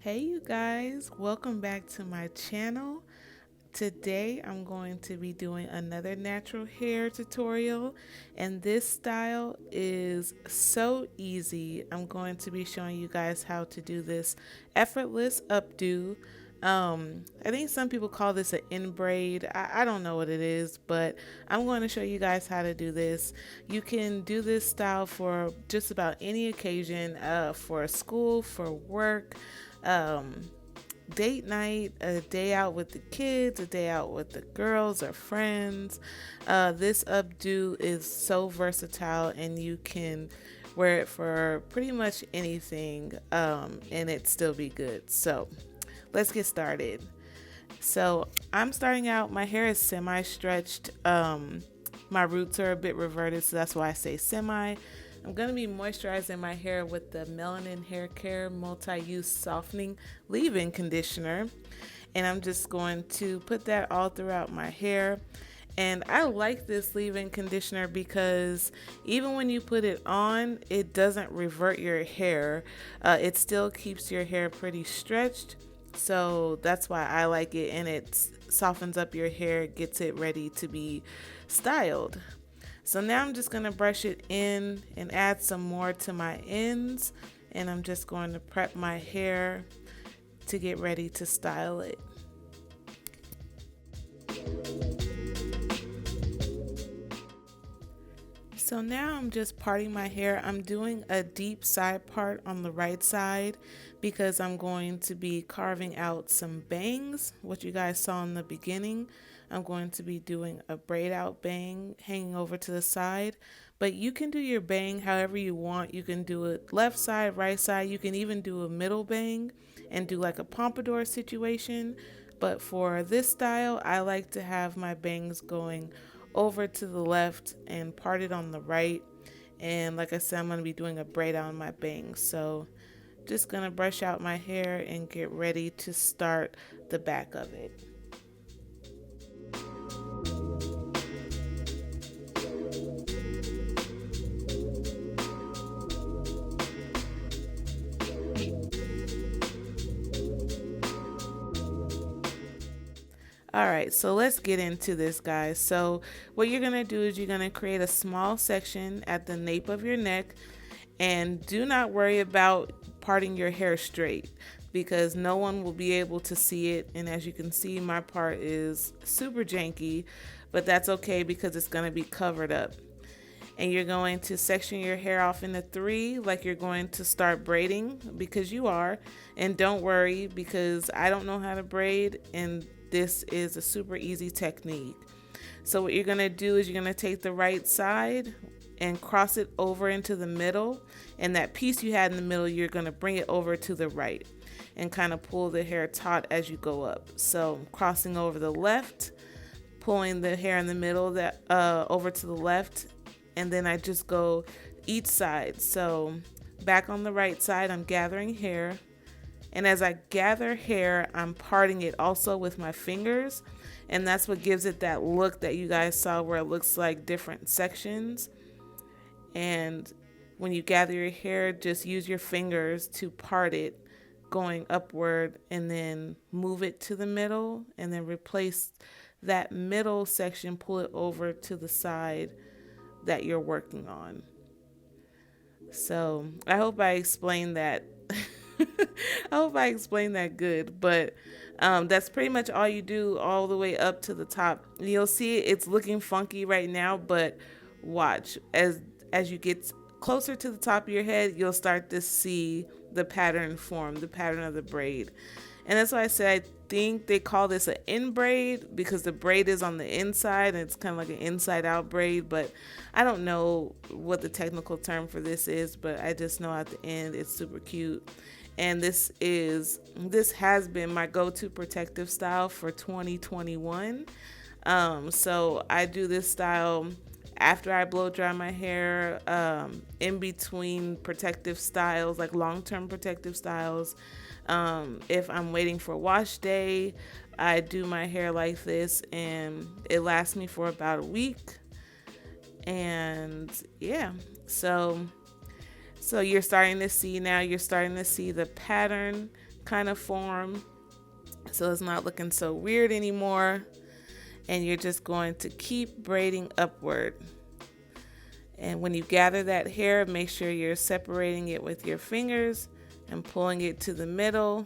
Hey you guys, welcome back to my channel. Today I'm going to be doing another natural hair tutorial, and this style is so easy. I'm going to be showing you guys how to do this effortless updo. I think some people call this an in braid. I don't know what it is, but I'm going to show you guys how to do this. You can do this style for just about any occasion, for school, for work, um, date night, a day out with the kids, a day out with the girls or friends. This updo is so versatile, and you can wear it for pretty much anything, and it still be good. So let's get started. So I'm starting out, my hair is semi-stretched. My roots are a bit reverted, so that's why I say semi. I'm going to be moisturizing my hair with the Melanin Haircare Multi-Use Softening Leave-In Conditioner. And I'm just going to put that all throughout my hair. And I like this leave-in conditioner because even when you put it on, it doesn't revert your hair. It still keeps your hair pretty stretched. So that's why I like it, and it softens up your hair, gets it ready to be styled. So now I'm just going to brush it in and add some more to my ends, and I'm just going to prep my hair to get ready to style it. So now I'm just parting my hair. I'm doing a deep side part on the right side because I'm going to be carving out some bangs, what you guys saw in the beginning. I'm going to be doing a braid out bang hanging over to the side, but you can do your bang however you want. You can do it left side, right side. You can even do a middle bang and do like a pompadour situation. But for this style, I like to have my bangs going over to the left and parted on the right. And like I said, I'm going to be doing a braid on my bangs. So just going to brush out my hair and get ready to start the back of it. All right, so let's get into this, guys. So what you're going to do is you're going to create a small section at the nape of your neck, and do not worry about parting your hair straight because no one will be able to see it. And as you can see, my part is super janky, but that's okay because it's going to be covered up. And you're going to section your hair off into three like you're going to start braiding, because you are. And don't worry, because I don't know how to braid, and this is a super easy technique. So what you're going to do is you're going to take the right side and cross it over into the middle, and that piece you had in the middle, you're going to bring it over to the right and kind of pull the hair taut as you go up. So crossing over the left, pulling the hair in the middle that over to the left, and then I just go each side. So back on the right side, I'm gathering hair, and as I gather hair, I'm parting it also with my fingers, and that's what gives it that look that you guys saw where it looks like different sections. And when you gather your hair, just use your fingers to part it going upward, and then move it to the middle, and then replace that middle section, pull it over to the side that you're working on. So I hope I explained that. I hope I explained that good, but that's pretty much all you do all the way up to the top. You'll see it's looking funky right now, but watch as you get closer to the top of your head, you'll start to see the pattern form, the pattern of the braid. And that's why I said I think they call this an in braid, because the braid is on the inside and it's kind of like an inside out braid, but I don't know what the technical term for this is, but I just know at the end it's super cute. And this has been my go-to protective style for 2021. So I do this style after I blow dry my hair, in between protective styles, like long-term protective styles. If I'm waiting for wash day, I do my hair like this, and it lasts me for about a week. And yeah, so you're starting to see the pattern kind of form, so it's not looking so weird anymore. And you're just going to keep braiding upward. And when you gather that hair, make sure you're separating it with your fingers and pulling it to the middle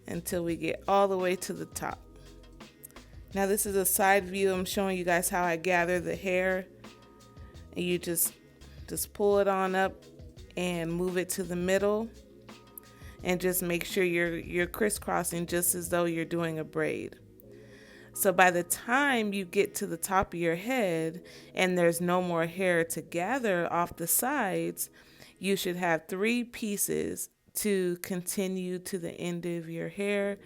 until we get all the way to the top. Now this is a side view. I'm showing you guys how I gather the hair. And you just pull it on up and move it to the middle. And just make sure you're crisscrossing just as though you're doing a braid. So by the time you get to the top of your head and there's no more hair to gather off the sides, you should have 3 pieces to continue to the end of your hair,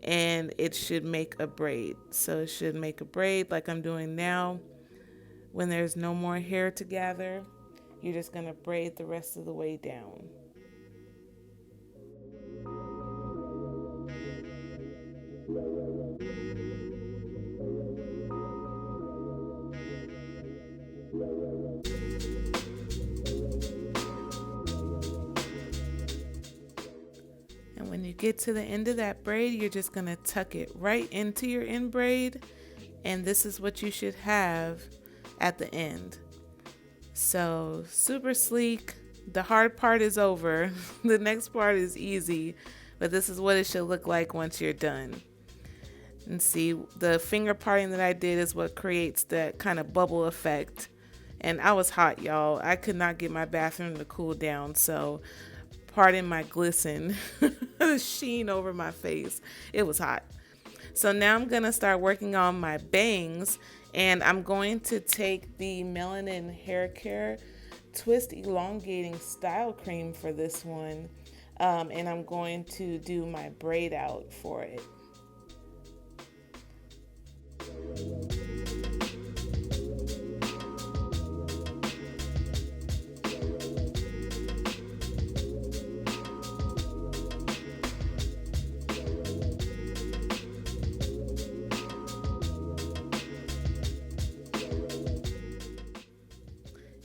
and it should make a braid. So it should make a braid like I'm doing now. When there's no more hair to gather, you're just going to braid the rest of the way down. And when you get to the end of that braid, you're just going to tuck it right into your end braid. And this is what you should have at the end. So super sleek. The hard part is over. The next part is easy, but this is what it should look like once you're done. And see, the finger parting that I did is what creates that kind of bubble effect. And I was hot, y'all. I could not get my bathroom to cool down, so pardon my glisten, the sheen over my face. It was hot. So now I'm going to start working on my bangs, and I'm going to take the Melanin Haircare Twist Elongating Style Cream for this one, and I'm going to do my braid out for it.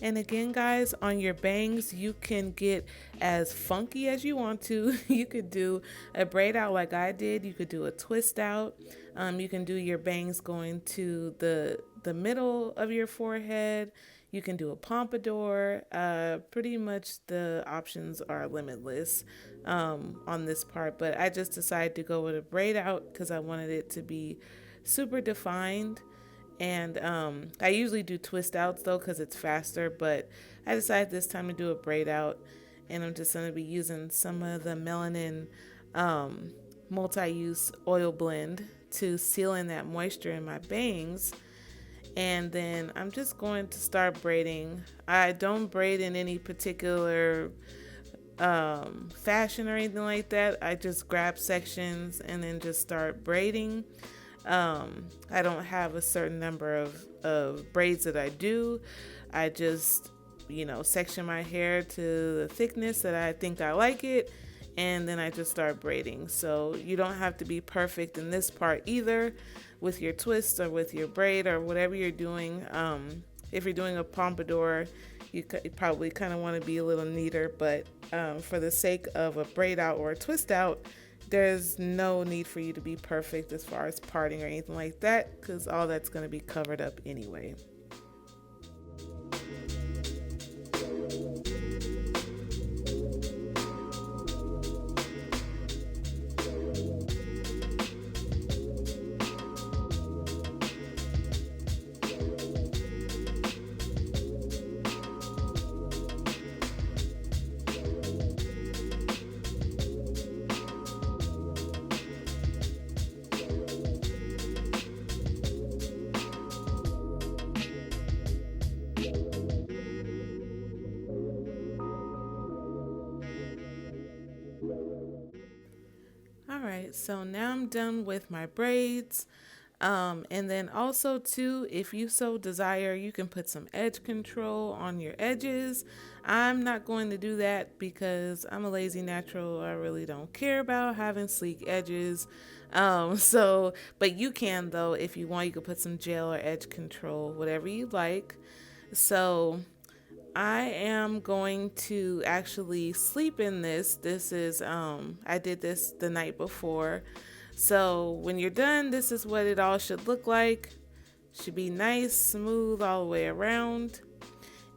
And again, guys, on your bangs, you can get as funky as you want to. You could do a braid out like I did. You could do a twist out. You can do your bangs going to the middle of your forehead. You can do a pompadour. Pretty much the options are limitless on this part. But I just decided to go with a braid out because I wanted it to be super defined. And I usually do twist outs though because it's faster, but I decided this time to do a braid out, and I'm just going to be using some of the Melanin multi-use oil blend to seal in that moisture in my bangs. And then I'm just going to start braiding. I don't braid in any particular fashion or anything like that. I just grab sections and then just start braiding. I don't have a certain number of braids that I do. I just, section my hair to the thickness that I think I like it, and then I just start braiding. So you don't have to be perfect in this part either with your twist or with your braid or whatever you're doing. If you're doing a pompadour, you probably kind of want to be a little neater, but for the sake of a braid out or a twist out, there's no need for you to be perfect as far as parting or anything like that, because all that's going to be covered up anyway. All right, so now I'm done with my braids. And then also too, if you so desire, you can put some edge control on your edges. I'm not going to do that because I'm a lazy natural. I really don't care about having sleek edges. But you can though, if you want, you can put some gel or edge control, whatever you like. So I am going to actually sleep in this. This is I did this the night before. So when you're done, this is what it all should look like. Should be nice, smooth all the way around.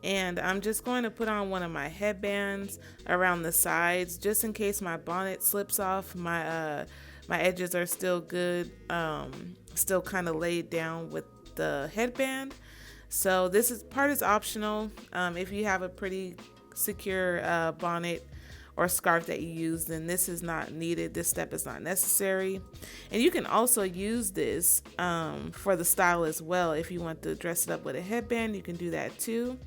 And I'm just going to put on one of my headbands around the sides just in case my bonnet slips off. My edges are still good, still kind of laid down with the headband. So this is part is optional. If you have a pretty secure bonnet or scarf that you use, then this is not needed. This step is not necessary. And you can also use this for the style as well. If you want to dress it up with a headband, you can do that too.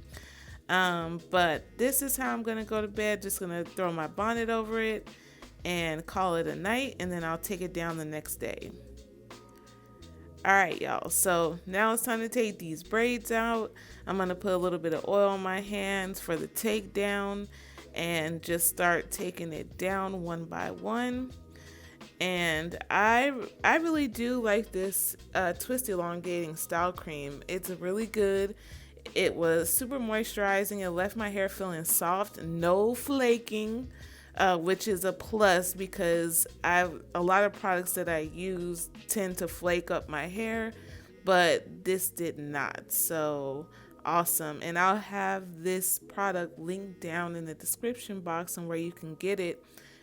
But this is how I'm gonna go to bed. Just gonna throw my bonnet over it and call it a night, and then I'll take it down the next day. All right, y'all. So now it's time to take these braids out. I'm gonna put a little bit of oil on my hands for the takedown and just start taking it down one by one. And I really do like this twist elongating style cream. It's really good. It was super moisturizing. It left my hair feeling soft, no flaking, which is a plus because a lot of products that I use tend to flake up my hair, but this did not. So awesome. And I'll have this product linked down in the description box on where you can get it.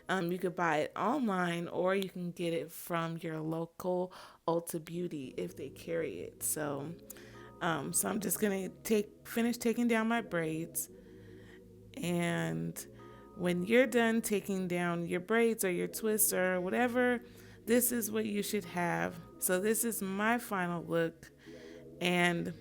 You could buy it online or you can get it from your local Ulta Beauty if they carry it. So I'm just gonna finish taking down my braids, and when you're done taking down your braids or your twists or whatever, this is what you should have. So this is my final look, and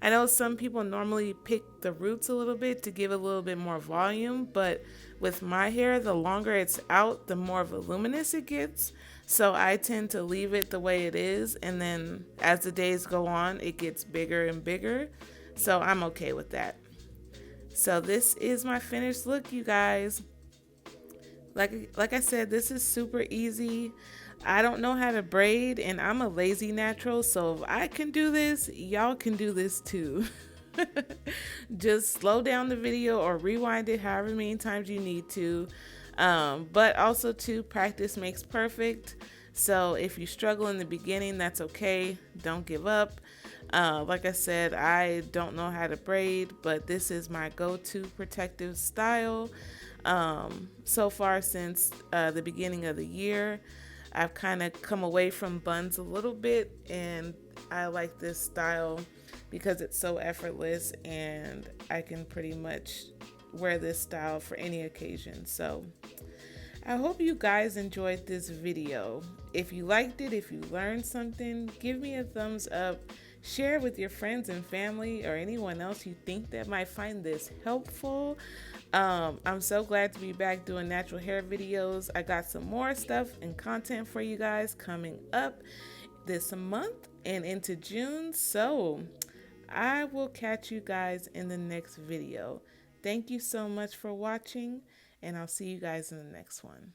I know some people normally pick the roots a little bit to give a little bit more volume, but with my hair, the longer it's out, the more voluminous it gets. So I tend to leave it the way it is, and then as the days go on, it gets bigger and bigger. So I'm okay with that. So this is my finished look, you guys. Like I said, this is super easy. I don't know how to braid and I'm a lazy natural, so if I can do this, y'all can do this too. Just slow down the video or rewind it however many times you need to. But also too, practice makes perfect. So if you struggle in the beginning, that's okay. Don't give up. Like I said, I don't know how to braid, but this is my go-to protective style. So far since the beginning of the year, I've kind of come away from buns a little bit, and I like this style because it's so effortless and I can pretty much wear this style for any occasion. So I hope you guys enjoyed this video. If you liked it, if you learned something, give me a thumbs up. Share it with your friends and family or anyone else you think that might find this helpful. I'm so glad to be back doing natural hair videos. I got some more stuff and content for you guys coming up this month and into June. So I will catch you guys in the next video. Thank you so much for watching, and I'll see you guys in the next one.